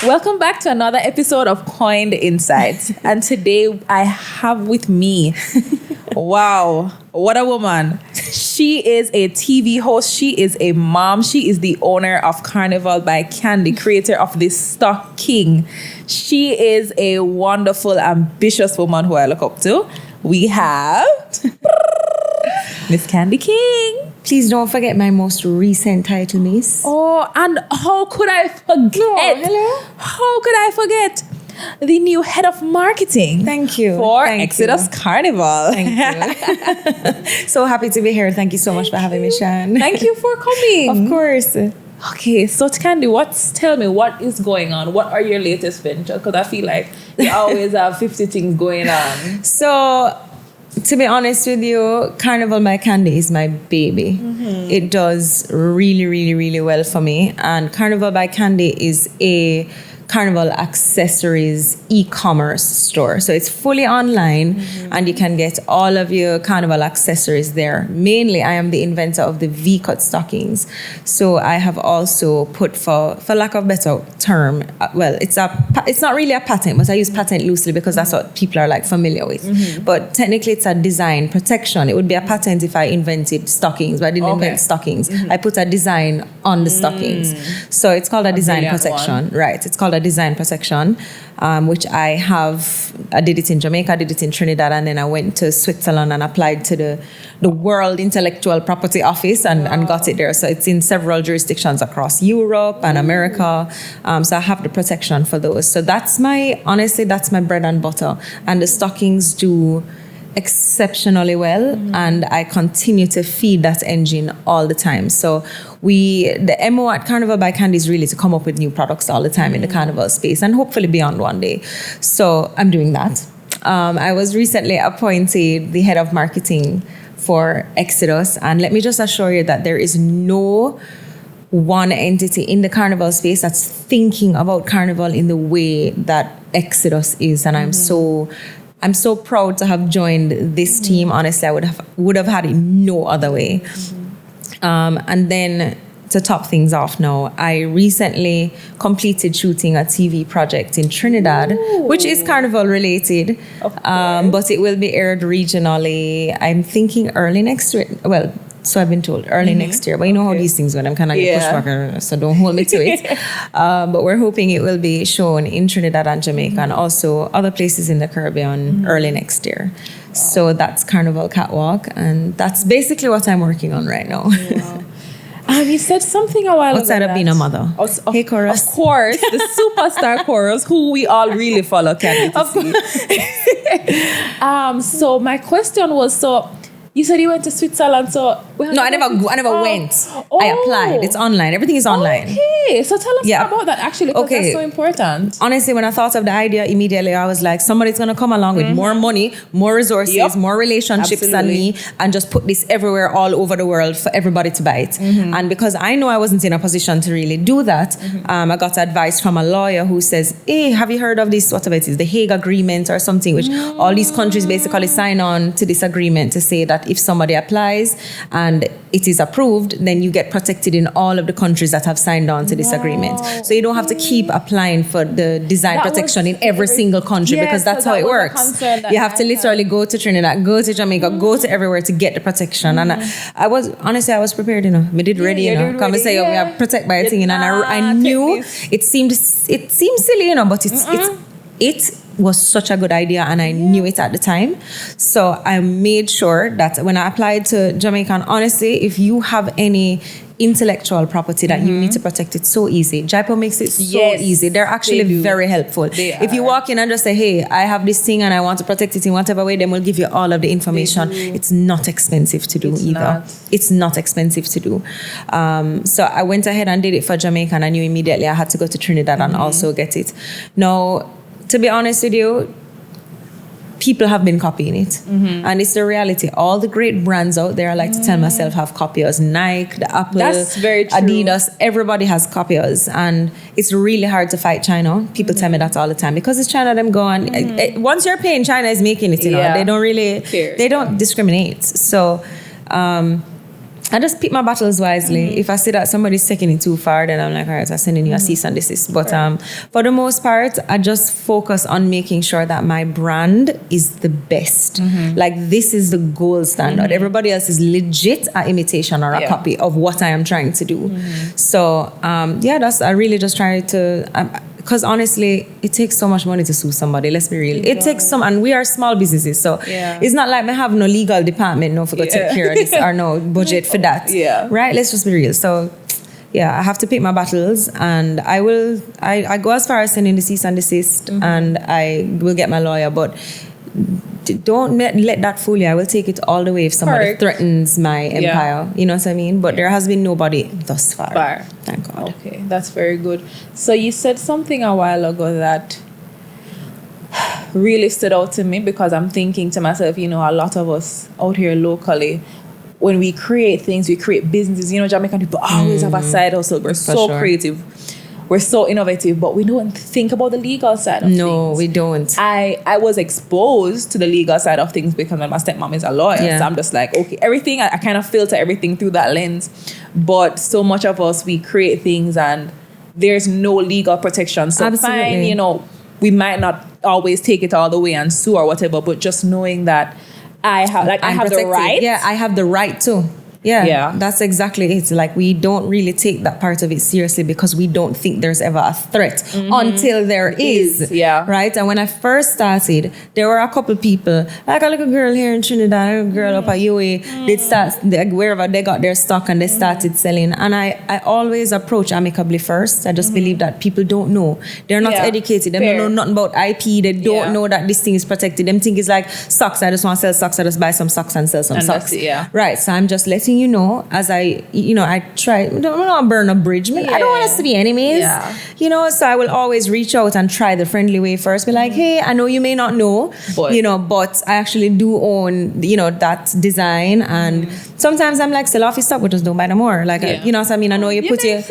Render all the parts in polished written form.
Welcome back to another episode of Koined Insights. And today I have with me, wow, what a woman. She is a TV host. She is a mom. She is the owner of Carnival by Kandi, creator of this Stockings. She is a wonderful, ambitious woman who I look up to. We have Miss Kandi King. Please don't forget my most recent title, Miss. Oh, and how could I forget? No, hello? How could I forget? The new head of marketing. Thank you. For Thank Exodus you. Carnival. Thank you. So happy to be here. Thank you so much for having me, Shan. Thank you for coming. Of course. Okay, so Kandi, tell me what is going on? What are your latest ventures? Because I feel like you always have 50 things going on. So, to be honest with you, Carnival by Kandi is my baby. Mm-hmm. It does really, really, really well for me. And Carnival by Kandi is a Carnival accessories e-commerce store. So it's fully online, and you can get all of your Carnival accessories there. Mainly, I am the inventor of the V-cut stockings. So I have also put, for lack of a better term, it's not really a patent, but I use patent loosely because that's what people are like familiar with. Mm-hmm. But technically, it's a design protection. It would be a patent if I invented stockings, but I didn't invent stockings. Mm-hmm. I put a design on the stockings. So it's called a design protection. Right. It's called a design protection, which I did it in Jamaica, I did it in Trinidad, and then I went to Switzerland and applied to the World Intellectual Property Office and got it there. So it's in several jurisdictions across Europe and America. So I have the protection for those. So that's my bread and butter. And the stockings do exceptionally well, and I continue to feed that engine all the time. So the MO at Carnival by Kandi is really to come up with new products all the time in the Carnival space and hopefully beyond one day. So I'm doing that. I was recently appointed the head of marketing for Exodus, and let me just assure you that there is no one entity in the Carnival space that's thinking about Carnival in the way that Exodus is, and I'm so proud to have joined this team. Honestly, I would have had it no other way. And then to top things off now, I recently completed shooting a TV project in Trinidad, which is Carnival related, but it will be aired regionally. I'm thinking early next year. Well, so I've been told early next year, but you know how these things when I'm kind of push back, so don't hold me to it. But we're hoping it will be shown in Trinidad and Jamaica and also other places in the Caribbean early next year. Wow. So that's Carnival Catwalk, and that's basically what I'm working on right now. Wow. You said something a while ago. Outside of being a mother. Hey, Chorus. Of course, the superstar Chorus, who we all really follow, Kandi. So my question was, you said you went to Switzerland, so... No, I never went. I applied. It's online. Everything is online. Okay, so tell us about that, actually, because that's so important. Honestly, when I thought of the idea, immediately I was like, somebody's going to come along with more money, more resources, more relationships than me, and just put this everywhere, all over the world for everybody to buy it. And because I know I wasn't in a position to really do that, I got advice from a lawyer who says, hey, have you heard of this, whatever it is, the Hague Agreement or something, which all these countries basically sign on to this agreement to say that if somebody applies and it is approved, then you get protected in all of the countries that have signed on to this agreement. So you don't have to keep applying for the design protection in every single country, because that's how it works. You have to literally go to Trinidad, go to Jamaica, go to everywhere to get the protection. And I was prepared, We did ready, Come and say, we are protected by a thing, and I knew it seemed silly, but it was such a good idea, and I knew it at the time. So I made sure that when I applied to Jamaica, and honestly, if you have any intellectual property that you need to protect, it's so easy. Jaipur makes it so easy. They're actually very helpful. If you walk in and just say, hey, I have this thing and I want to protect it in whatever way, then we'll give you all of the information. It's not expensive to do either. It's not expensive to do. So I went ahead and did it for Jamaica, and I knew immediately I had to go to Trinidad and also get it. Now, to be honest with you, people have been copying it. And it's the reality. All the great brands out there, I like to tell myself, have copiers. Nike, the Apple, that's very true. Adidas, everybody has copiers. And it's really hard to fight China. People tell me that all the time. Because it's China, them go on. Once you're paying, China is making it, They don't really, they don't discriminate. So I just pick my battles wisely. If I see that somebody's taking it too far, then I'm like, all right, I'm sending you a cease and desist. But for the most part, I just focus on making sure that my brand is the best. Like, this is the gold standard. Everybody else is legit an imitation or a copy of what I am trying to do. So, I really just try to... because honestly, it takes so much money to sue somebody. Let's be real. It takes and we are small businesses, so it's not like we have no legal department, no, for go take care of this, or no budget for that. Right? Let's just be real. So, I have to pick my battles, and I go as far as sending the cease and desist, and I will get my lawyer, but don't let that fool you. I will take it all the way if somebody threatens my empire. You know what I mean? But there has been nobody thus far. Thank God. Okay, that's very good. So you said something a while ago that really stood out to me, because I'm thinking to myself, a lot of us out here locally, when we create things, we create businesses. Jamaican people always have a side hustle. We're so creative. We're so innovative, but we don't think about the legal side of things. No, we don't. I was exposed to the legal side of things because my stepmom is a lawyer. So I'm just like, okay, everything, I kind of filter everything through that lens. But so much of us, we create things and there's no legal protection. So fine, we might not always take it all the way and sue or whatever, but just knowing that I have the right. Yeah, I have the right too. Yeah, that's exactly it. Like, we don't really take that part of it seriously because we don't think there's ever a threat until there is. Right? And when I first started, there were a couple people, like a little girl here in Trinidad, a girl up at UA, wherever they got their stock and they started selling. And I always approach amicably first. I just believe that people don't know. They're not educated. They don't know nothing about IP. They don't know that this thing is protected. Them think it's like socks. I just want to sell socks. I just buy some socks and sell some socks. Right. So I'm just letting as I try, I don't want to burn a bridge. I don't want us to be enemies. So I will always reach out and try the friendly way first. Be like, hey, I know you may not know, but I actually do own, that design. And sometimes I'm like, sell off your stock, but just don't buy no more. Like, you know what I mean? I know you put it.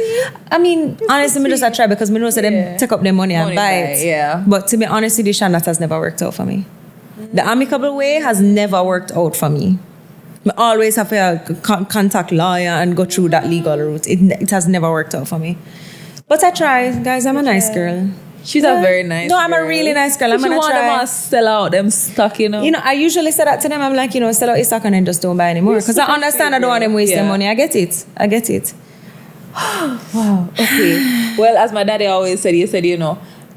I mean, honestly, I try because I know so them take up their money and buy it. But to be honest with you, Sean, that has never worked out for me. The amicable way has never worked out for me. I always have to contact lawyer and go through that legal route. It has never worked out for me. But I try. Guys, I'm a nice girl. She's a very nice girl. I'm a really nice girl. I'm going to try. You want them to sell out them stock, I usually say that to them. I'm like, sell out your stock and then just don't buy anymore. Because I understand I don't want them wasting money. I get it. Wow. Okay. Well, as my daddy always said, he said,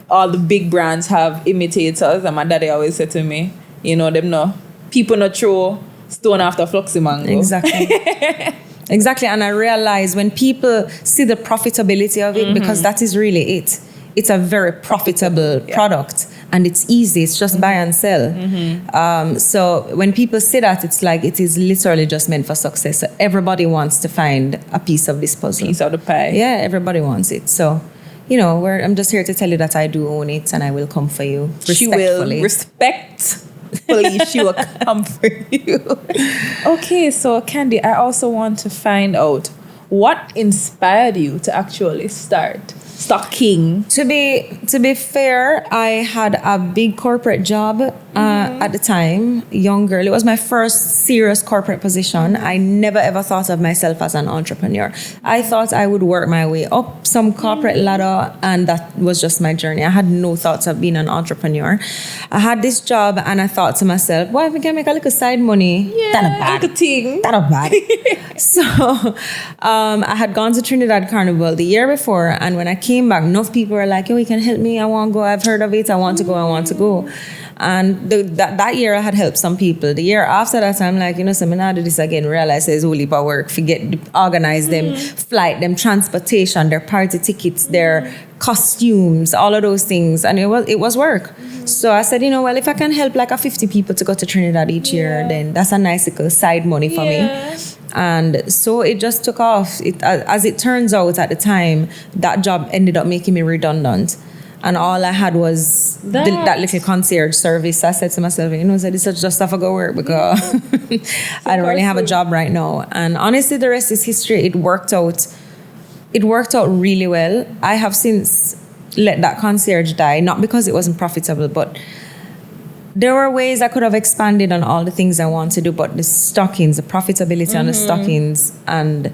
all the big brands have imitators. And my daddy always said to me, people not throw stone after Fluxy Mango. Exactly. And I realize when people see the profitability of it, because that is really it. It's a very profitable product and it's easy. It's just buy and sell. So when people say that, it's like it is literally just meant for success. So everybody wants to find a piece of this puzzle. Piece of the pie. Yeah, everybody wants it. So, I'm just here to tell you that I do own it and I will come for you respectfully. She will she will come for you. Okay, so Kandi, I also want to find out what inspired you to actually start Stockings. To be fair, I had a big corporate job at the time, young girl. It was my first serious corporate position. I never ever thought of myself as an entrepreneur. I thought I would work my way up some corporate ladder, and that was just my journey. I had no thoughts of being an entrepreneur. I had this job, and I thought to myself, "Well, if we can make a little side money, that's a thing. That's bad." So, I had gone to Trinidad Carnival the year before, and when I came back, enough people were like, "Yo, you can help me. I want to go. I've heard of it. I want to go." And that year I had helped some people. The year after that, I'm like, so I'm not do this again. Realize there's only for work. Organize them, flight, them transportation, their party tickets, their costumes, all of those things. And it was work. So I said, well, if I can help like 50 people to go to Trinidad each year, then that's a nice little side money for me. And so it just took off. As it turns out at the time, that job ended up making me redundant. And all I had was that little concierge service. I said to myself, this is just stuff I go work because I don't really have a job right now. And honestly, the rest is history. It worked out really well. I have since let that concierge die, not because it wasn't profitable, but there were ways I could have expanded on all the things I want to do, but the stockings, the profitability on the stockings, and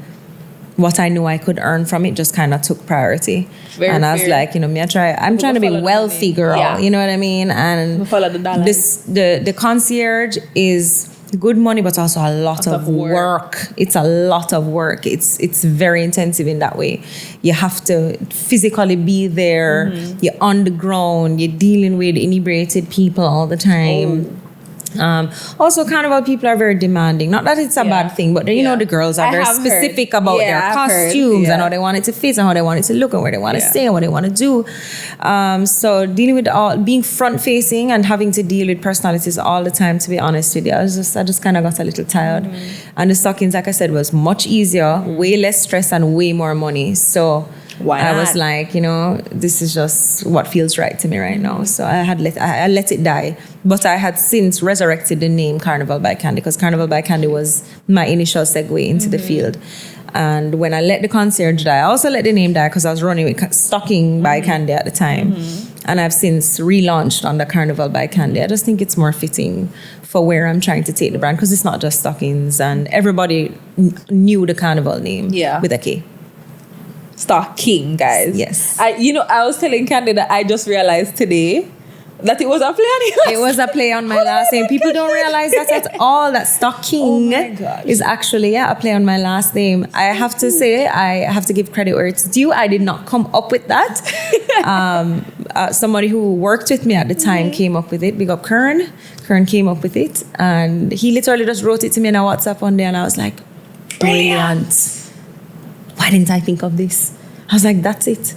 what I knew I could earn from it just kind of took priority. And I was like, I'm trying to be wealthy, girl. Yeah. You know what I mean? And follow the dollar. The concierge is good money, but also a lot of work. It's a lot of work. It's very intensive in that way. You have to physically be there. You're on the ground. You're dealing with inebriated people all the time. Also, Carnival people are very demanding. Not that it's a bad thing, but the girls are very specific about their costumes and how they want it to fit and how they want it to look and where they want to stay and what they want to do. So dealing with being front facing and having to deal with personalities all the time, to be honest with you, I just kind of got a little tired. And the stockings, like I said, was much easier, way less stress and way more money. So I was like, this is just what feels right to me right now. So I let it die. But I had since resurrected the name Carnival by Kandi, because Carnival by Kandi was my initial segue into the field. And when I let the concierge die, I also let the name die because I was running with Stockings by Kandi at the time. And I've since relaunched under Carnival by Kandi. I just think it's more fitting for where I'm trying to take the brand, because it's not just stockings, and everybody knew the Carnival name with a K. Stocking, guys. Yes. I was telling Kandi that I just realized today that it was a play on your It was a play on my last name. People don't realize that at all. That Stocking is actually a play on my last name. I have to say, I have to give credit where it's due. I did not come up with that. Somebody who worked with me at the time came up with it. Big up Kern. Kern came up with it, and he literally just wrote it to me in a WhatsApp one day, and I was like, brilliant. Why didn't I think of this? I was like, that's it.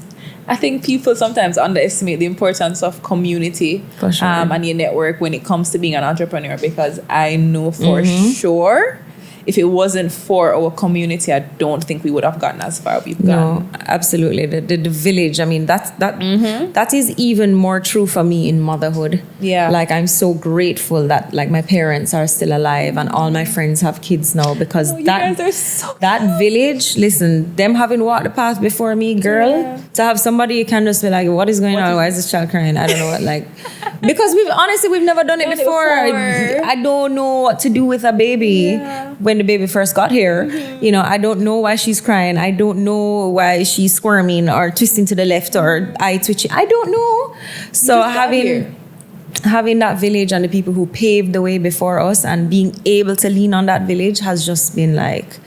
I think people sometimes underestimate the importance of community and your network when it comes to being an entrepreneur, because I know for sure if it wasn't for our community, I don't think we would have gotten as far as we've gone. No, absolutely. The village, I mean, that is even more true for me in motherhood. Yeah. Like, I'm so grateful that like my parents are still alive and all my friends have kids now, because that village, listen, them having walked the path before me, girl, to have somebody you can just be like, what is going on? Why is this child crying? I don't know what, like, because we've never done it before. I don't know what to do with a baby when the baby first got here. I don't know why she's crying. I don't know why she's squirming or twisting to the left or eye twitching. I don't know. So having that village and the people who paved the way before us and being able to lean on that village has just been like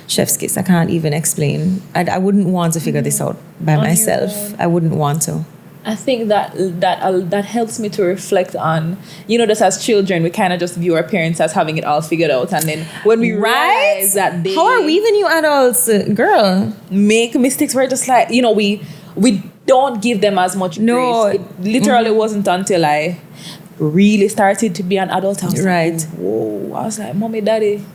chef's kiss. I can't even explain. I wouldn't want to figure this out by myself. I wouldn't want to. I think that helps me to reflect on, just as children, we kind of just view our parents as having it all figured out. And then when we realize that they... How are we the new adults, girl? Make mistakes, we're just like, we don't give them as much grace. It literally wasn't until I really started to be an adult. I was like, whoa. I was like, mommy, daddy.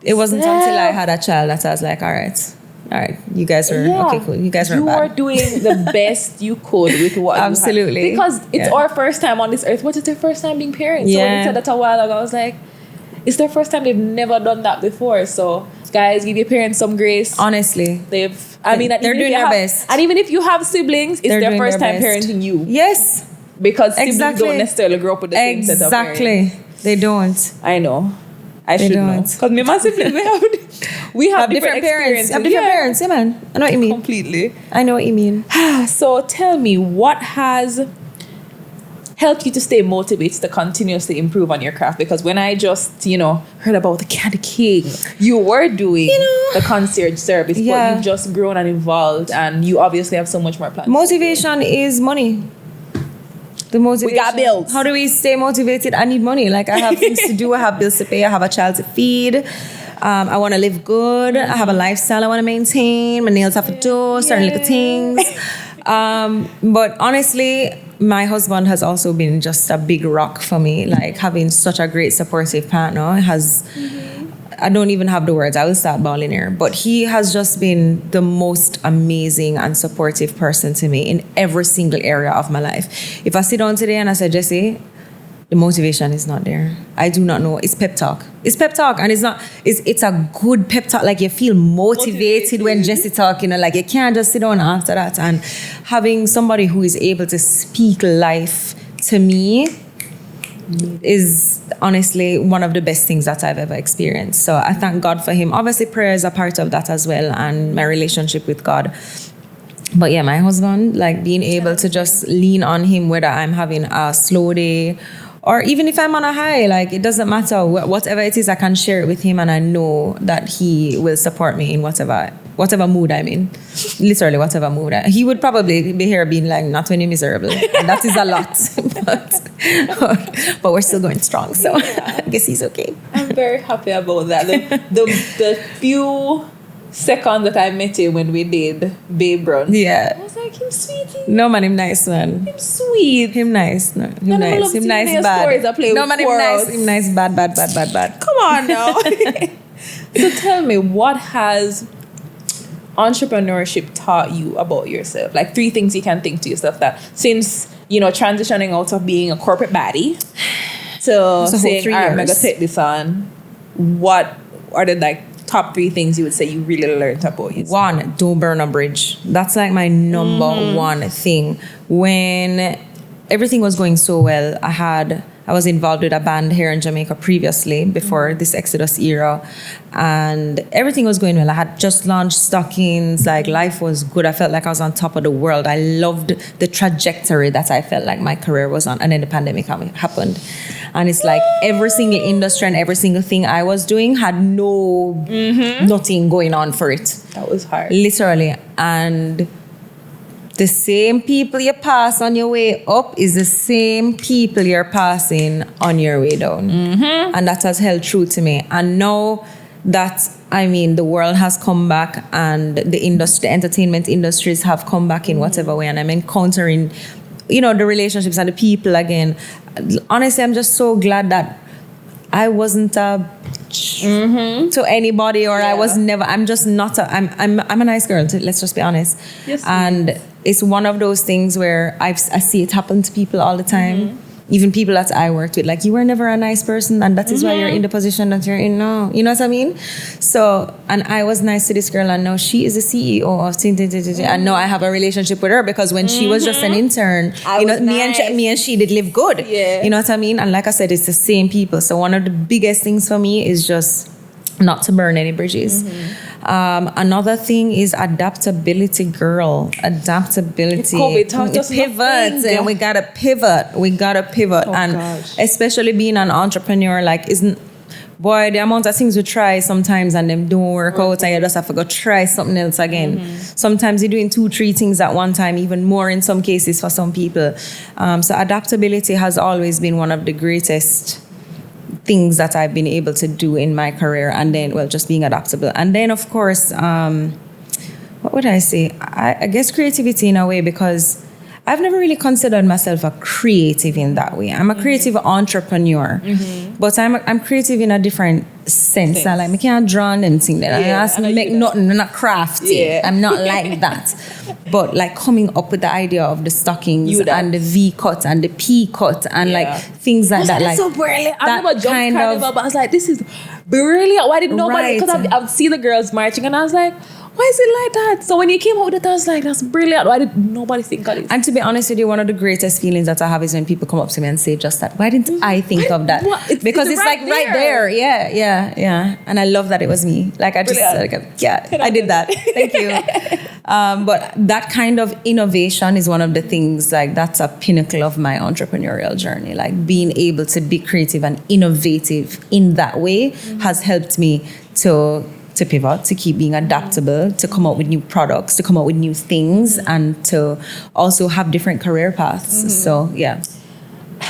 It wasn't until I had a child that I was like, all right, you guys are okay, cool. You guys are bad. You were doing the best you could with what absolutely you had. Because it's our first time on this earth. What is their first time being parents? So when you said that a while ago, I was like, it's their first time. They've never done that before. So guys, give your parents some grace. Honestly, they're doing their best. And even if you have siblings, it's their first time parenting you. Yes, because siblings don't necessarily grow up with the same set of parents. Exactly, they don't. I know. I should know. Because me and my siblings, we have different parents. Have different parents, yeah, man. I know what you mean. Completely. I know what you mean. So tell me, what has helped you to stay motivated to continuously improve on your craft? Because when I just, heard about the Kandi King, you were doing the concierge service, but you've just grown and evolved, and you obviously have so much more plans. Motivation is money. The motivation. We got bills. How do we stay motivated? I need money. Like, I have things to do. I have bills to pay. I have a child to feed. I want to live good. I have a lifestyle I want to maintain. My nails have to do certain little things. But honestly, my husband has also been just a big rock for me. Like, having such a great supportive partner has... I don't even have the words. I will start bawling here. But he has just been the most amazing and supportive person to me in every single area of my life. If I sit down today and I say, Jesse, the motivation is not there. I do not know. It's pep talk. It's pep talk. And it's a good pep talk. Like, you feel motivated when Jesse talk, like, you can't just sit down after that. And having somebody who is able to speak life to me is honestly one of the best things that I've ever experienced. So I thank God for him. Obviously, prayer is a part of that as well, and my relationship with God. But yeah, my husband, like being able to just lean on him, whether I'm having a slow day or even if I'm on a high, like it doesn't matter. Whatever it is, I can share it with him, and I know that he will support me in whatever mood I'm in. Literally, whatever mood. He would probably be here being like, not when you're miserable. And that is a lot. but we're still going strong. So I guess he's okay. I'm very happy about that. The few seconds that I met him when we did Babe Run. Yeah. I was like, him sweetie. No man, him nice man. Him sweet. Him nice. No, him nice. Him nice bad. No man, him nice. Him nice bad. Come on now. So tell me, what has entrepreneurship taught you about yourself? Like 3 things you can think to yourself that since, transitioning out of being a corporate baddie to saying, all right, I'm going to take this on. What are the top 3 things you would say you really learned about yourself? 1, don't burn a bridge. That's like my number 1 thing. When everything was going so well, I was involved with a band here in Jamaica previously, before this Exodus era, and everything was going well. I had just launched Stockings, like life was good. I felt like I was on top of the world. I loved the trajectory that I felt like my career was on, and then the pandemic happened. And it's like every single industry and every single thing I was doing had nothing going on for it. That was hard. Literally. And the same people you pass on your way up is the same people you're passing on your way down. And that has held true to me. And now that, the world has come back and the entertainment industries have come back in whatever way, and I'm encountering, the relationships and the people again. Honestly, I'm just so glad that I wasn't to anybody, or I was never. I'm just not. I'm a nice girl. Let's just be honest. Yes, and it's one of those things where I see it happen to people all the time. Even people that I worked with, like, you were never a nice person, and that is why you're in the position that you're in now. You know what I mean? So, and I was nice to this girl, and now she is the CEO of and now I have a relationship with her because when she was just an intern, me and she did live good. Yeah. You know what I mean? And like I said, it's the same people. So one of the biggest things for me is just not to burn any bridges. Another thing is adaptability, girl. Adaptability. COVID taught us pivot, and we gotta pivot. Oh, and gosh. especially being an entrepreneur, like, the amount of things we try sometimes and them don't work out, and you just have to go try something else again. Sometimes you're doing 2-3 things at one time, even more in some cases for some people. So adaptability has always been one of the greatest things that I've been able to do in my career, and then, just being adaptable. And then, of course, what would I say? I guess creativity in a way, because I've never really considered myself a creative in that way. I'm a creative entrepreneur, but I'm creative in a different sense. I can't draw anything. I make nothing. I'm not crafty. Yeah. I'm not like that. But like coming up with the idea of the stockings and the V cut and the P cut and like things like that. That's so brilliant. I've never jumped Carnival, but I was like, this is brilliant. Why didn't nobody? Because I've seen the girls marching, and I was like, why is it like that? So when you came out with it, I was like, that's brilliant. Why did nobody think of it? And to be honest with you, one of the greatest feelings that I have is when people come up to me and say just that. Why didn't I think of that? Because it's like right there. Yeah. And I love that it was me. Like I just, I did that. Thank you. But that kind of innovation is one of the things, like that's a pinnacle of my entrepreneurial journey. Like being able to be creative and innovative in that way has helped me to pivot, to keep being adaptable, to come up with new products, to come up with new things, and to also have different career paths. So yeah,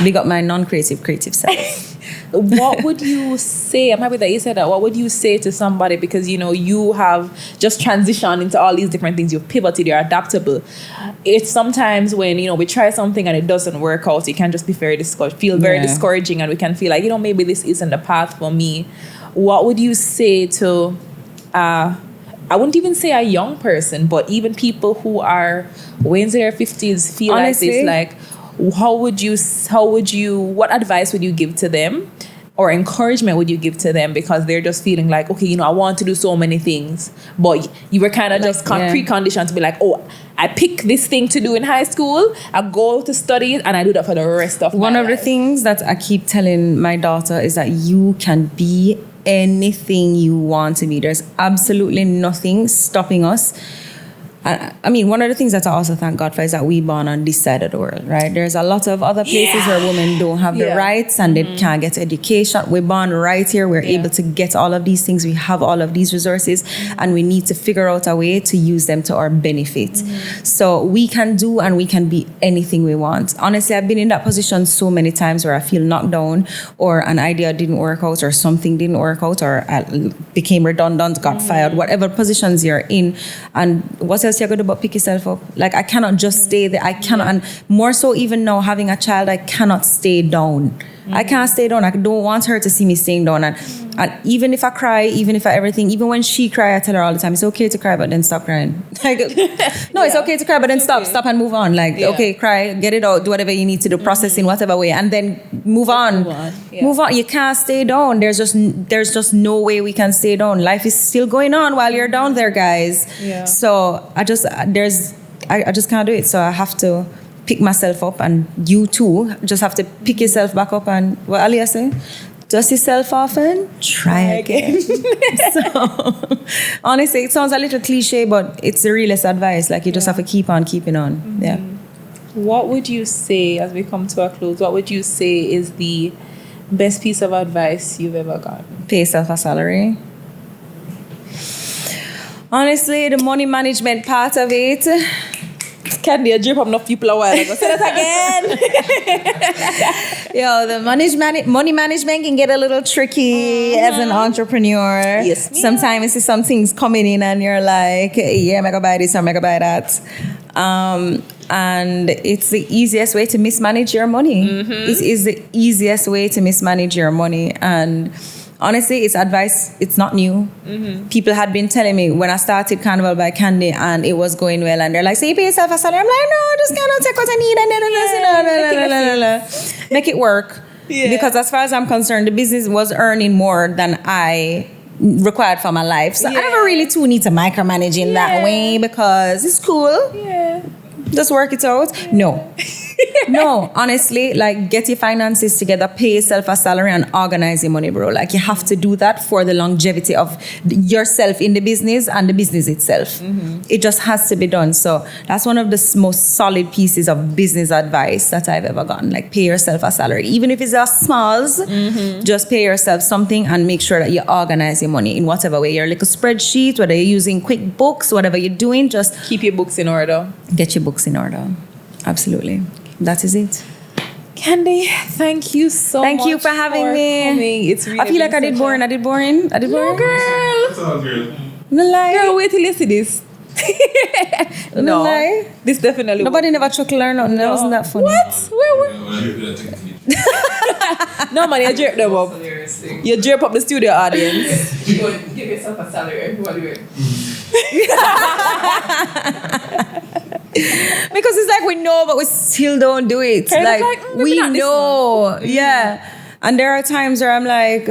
big up my non-creative, creative self. What would you say, I'm happy that you said that, what would you say to somebody, because you have just transitioned into all these different things, you've pivoted, you're adaptable. It's sometimes when, we try something and it doesn't work out, it can just be very discouraging, and we can feel like, maybe this isn't the path for me. What would you say to I wouldn't even say a young person, but even people who are way into their 50s feel honestly, like this, what advice would you give to them, or encouragement would you give to them, because they're just feeling like, okay, I want to do so many things, but you were kind of just preconditioned to be like, oh, I pick this thing to do in high school, I go to study it, and I do that for the rest of my life. One of the things that I keep telling my daughter is that you can be anything you want to be. There's absolutely nothing stopping us. I mean, one of the things that I also thank God for is that we born on this side of the world, right? There's a lot of other places where women don't have the rights and they can't get education. We're born right here. We're able to get all of these things. We have all of these resources and we need to figure out a way to use them to our benefit. So we can do and we can be anything we want. Honestly, I've been in that position so many times where I feel knocked down or an idea didn't work out or something didn't work out or I became redundant, got fired, whatever positions you're in. And what else you're going to do but pick yourself up? Like, I cannot just stay there. I cannot, and more so even now having a child, I cannot stay down. I can't stay down. I don't want her to see me staying down. And even if I cry, even if I everything, even when she cry, I tell her all the time, it's okay to cry, but then stop crying. Like, no, it's okay to cry, but then stop and move on. Like, okay, cry, get it out, do whatever you need to do, process in whatever way, and then move on. Move on. You can't stay down. There's just no way we can stay down. Life is still going on while you're down there, guys. So I just can't do it. So I have to pick myself up, and you too just have to pick yourself back up and what Aliyah say? Dust yourself off and try again. So honestly, it sounds a little cliche, but it's the realest advice. Like, you just have to keep on keeping on. What would you say, as we come to a close, what would you say is the best piece of advice you've ever gotten? Pay yourself a salary. Honestly, the money management part of it. Kandi, I drip up enough people a while ago. Say that again. Yo, the money management can get a little tricky as an entrepreneur. Yes. Sometimes you see some things coming in and you're like, yeah, I'm going to buy this, I'm going to buy that. And it's the easiest way to mismanage your money. It is the easiest way to mismanage your money. And honestly, it's advice. It's not new. People had been telling me when I started Carnival by Kandi and it was going well, and they're like, so you pay yourself a salary? I'm like, no, I just cannot take what I need and make it work. Because as far as I'm concerned, the business was earning more than I required for my life. So I never really too need to micromanage in that way because it's cool. Just work it out. No. No, honestly, like, get your finances together, pay yourself a salary and organize your money, bro. Like, you have to do that for the longevity of yourself in the business and the business itself. It just has to be done. So that's one of the most solid pieces of business advice that I've ever gotten. Like, pay yourself a salary. Even if it's a smalls, just pay yourself something and make sure that you organize your money in whatever way. Your little spreadsheet, whether you're using QuickBooks, whatever you're doing, just keep your books in order. Get your books in order. Absolutely. That is it. Kandi, thank you so much. Thank you for having me. Coming. It's really I feel like I did boring. No, girl. That's all good. No lie. Girl, wait till you see this. No lie. This definitely. Nobody never chuckled or nothing. That wasn't that funny. What? No, man, you jerk them up. You jerk up the studio audience. Give yourself a salary. What do you Because it's like we know, but we still don't do it. Like we know. Yeah. And there are times where I'm like,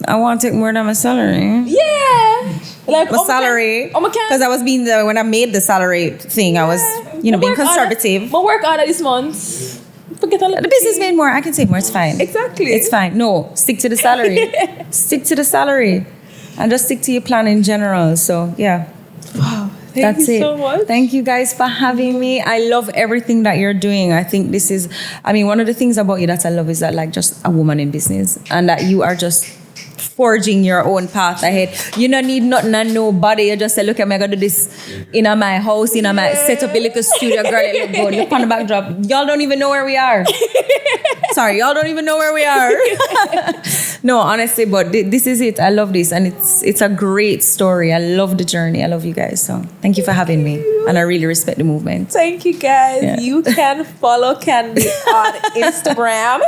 I want to take more than my salary. Yeah. Like my salary. Because I was being the, when I made the salary thing, I was, being conservative. But work harder this month. Forget all the business made more. I can take more. It's fine. Exactly. It's fine. No, stick to the salary. Stick to the salary. And just stick to your plan in general. So, yeah. Wow. Thank you so much. Thank you guys for having me. I love everything that you're doing. I think this is, one of the things about you that I love is that, like, just a woman in business and that you are just forging your own path ahead. You don't need nothing and nobody. You just say, look, I'm going to do this in my house, in my set up a little studio, girl, it look good. Look on the backdrop. Y'all don't even know where we are. Sorry, y'all don't even know where we are. No, honestly, but this is it. I love this. And it's a great story. I love the journey. I love you guys. So thank you for having me. And I really respect the movement. Thank you, guys. Yeah. You can follow Kandi on Instagram.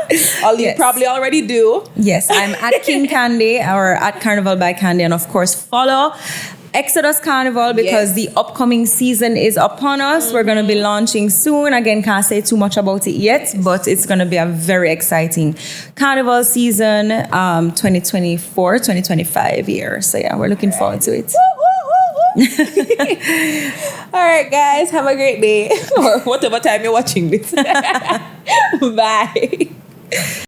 You probably already do. Yes, I'm at King Kandi or at Carnival by Kandi. And of course, follow Exodus Carnival because the upcoming season is upon us. We're going to be launching soon. Again, can't say too much about it yet, but it's going to be a very exciting Carnival season 2024, 2025 year. So yeah, we're looking forward to it. All right, guys, have a great day or whatever time you're watching this. Bye.